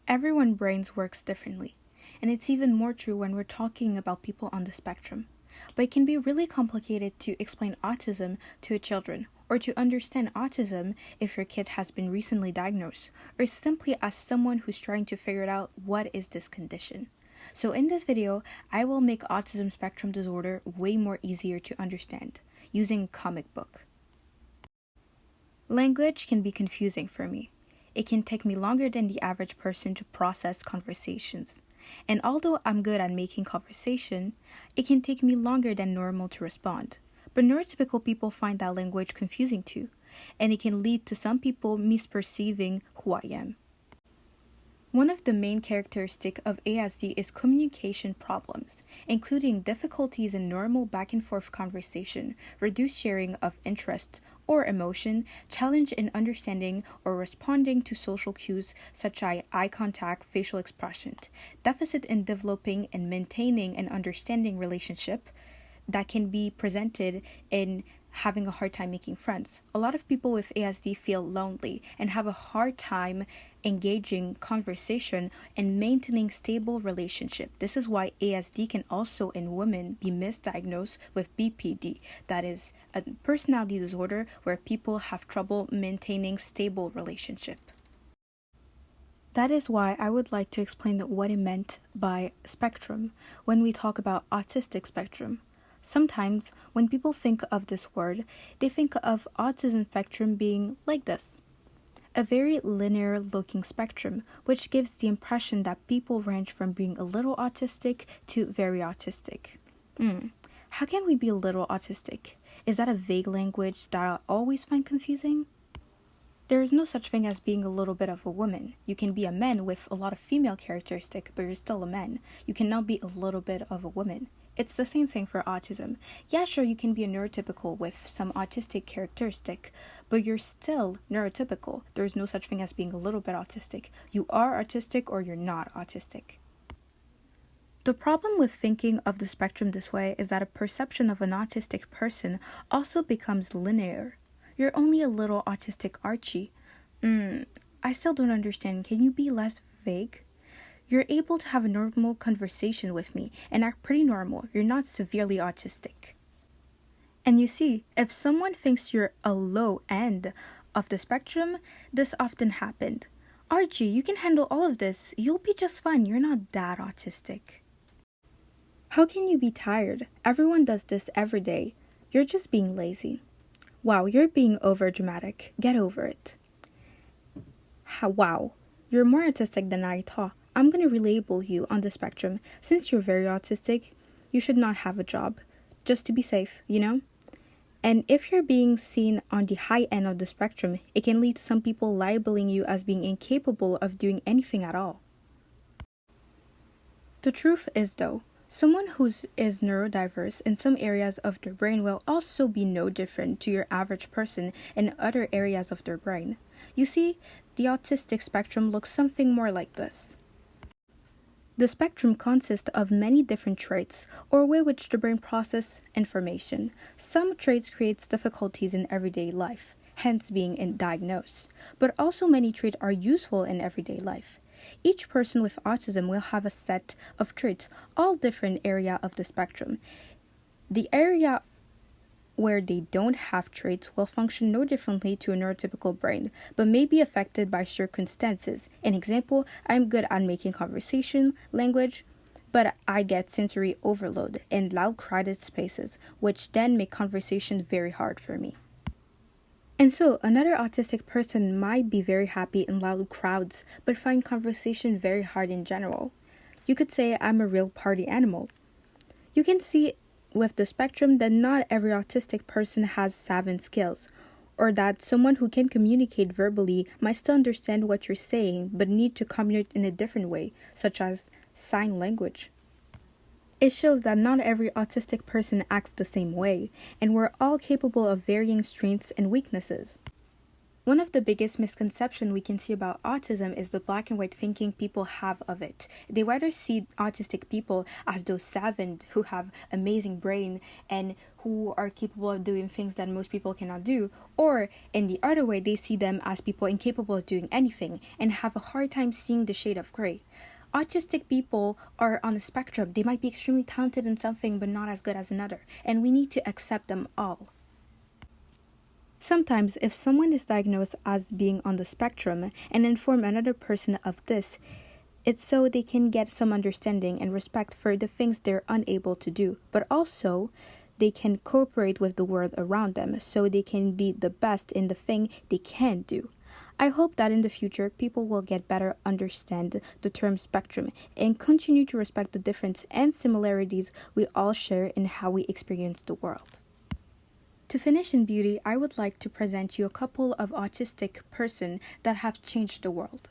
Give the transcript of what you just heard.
Everyone's brains works differently, and it's even more true when we're talking about people on the spectrum. But it can be really complicated to explain autism to children, or to understand autism if your kid has been recently diagnosed, or simply as someone who's trying to figure out what is this condition. So in this video, I will make autism spectrum disorder way more easier to understand, using a comic book. Language can be confusing for me. It can take me longer than the average person to process conversations. And although I'm good at making conversation, it can take me longer than normal to respond. But neurotypical people find that language confusing too, and it can lead to some people misperceiving who I am. One of the main characteristics of ASD is communication problems, including difficulties in normal back and forth conversation, reduced sharing of interest or emotion, challenge in understanding or responding to social cues such as eye contact, facial expression, deficit in developing and maintaining an understanding relationship that can be presented in having a hard time making friends. A lot of people with ASD feel lonely and have a hard time engaging conversation and maintaining stable relationship. This is why ASD can also in women be misdiagnosed with BPD. That is a personality disorder where people have trouble maintaining stable relationship. That is why I would like to explain what it meant by spectrum when we talk about autistic spectrum. Sometimes, when people think of this word, they think of autism spectrum being like this. A very linear looking spectrum, which gives the impression that people range from being a little autistic to very autistic. How can we be a little autistic? Is that a vague language that I always find confusing? There is no such thing as being a little bit of a woman. You can be a man with a lot of female characteristics, but you're still a man. You cannot be a little bit of a woman. It's the same thing for autism. Yeah, sure, you can be a neurotypical with some autistic characteristic, but you're still neurotypical. There's no such thing as being a little bit autistic. You are autistic or you're not autistic. The problem with thinking of the spectrum this way is that a perception of an autistic person also becomes linear. You're only a little autistic Archie. I still don't understand. Can you be less vague? You're able to have a normal conversation with me and act pretty normal. You're not severely autistic. And you see, if someone thinks you're a low end of the spectrum, this often happened. Archie, you can handle all of this. You'll be just fine. You're not that autistic. How can you be tired? Everyone does this every day. You're just being lazy. Wow, you're being overdramatic. Get over it. Wow, you're more autistic than I thought. I'm going to relabel you on the spectrum. Since you're very autistic, you should not have a job. Just to be safe, you know? And if you're being seen on the high end of the spectrum, it can lead to some people labeling you as being incapable of doing anything at all. The truth is though, someone who is neurodiverse in some areas of their brain will also be no different to your average person in other areas of their brain. You see, the autistic spectrum looks something more like this. The spectrum consists of many different traits, or way which the brain processes information. Some traits create difficulties in everyday life, hence being diagnosed, but also many traits are useful in everyday life. Each person with autism will have a set of traits, all different area of the spectrum. The area where they don't have traits will function no differently to a neurotypical brain, but may be affected by circumstances. An example, I'm good at making conversation, language, but I get sensory overload in loud crowded spaces, which then make conversation very hard for me. And so, another autistic person might be very happy in loud crowds, but find conversation very hard in general. You could say I'm a real party animal. You can see with the spectrum that not every autistic person has savant skills, or that someone who can communicate verbally might still understand what you're saying but need to communicate in a different way, such as sign language. It shows that not every autistic person acts the same way, and we're all capable of varying strengths and weaknesses. One of the biggest misconceptions we can see about autism is the black and white thinking people have of it. They rather see autistic people as those savant who have amazing brain and who are capable of doing things that most people cannot do, or in the other way, they see them as people incapable of doing anything and have a hard time seeing the shade of gray. Autistic people are on a spectrum. They might be extremely talented in something but not as good as another, and we need to accept them all. Sometimes, if someone is diagnosed as being on the spectrum and inform another person of this, it's so they can get some understanding and respect for the things they're unable to do, but also they can cooperate with the world around them so they can be the best in the thing they can do. I hope that in the future, people will get better understand the term spectrum and continue to respect the difference and similarities we all share in how we experience the world. To finish in beauty, I would like to present you a couple of autistic person that have changed the world.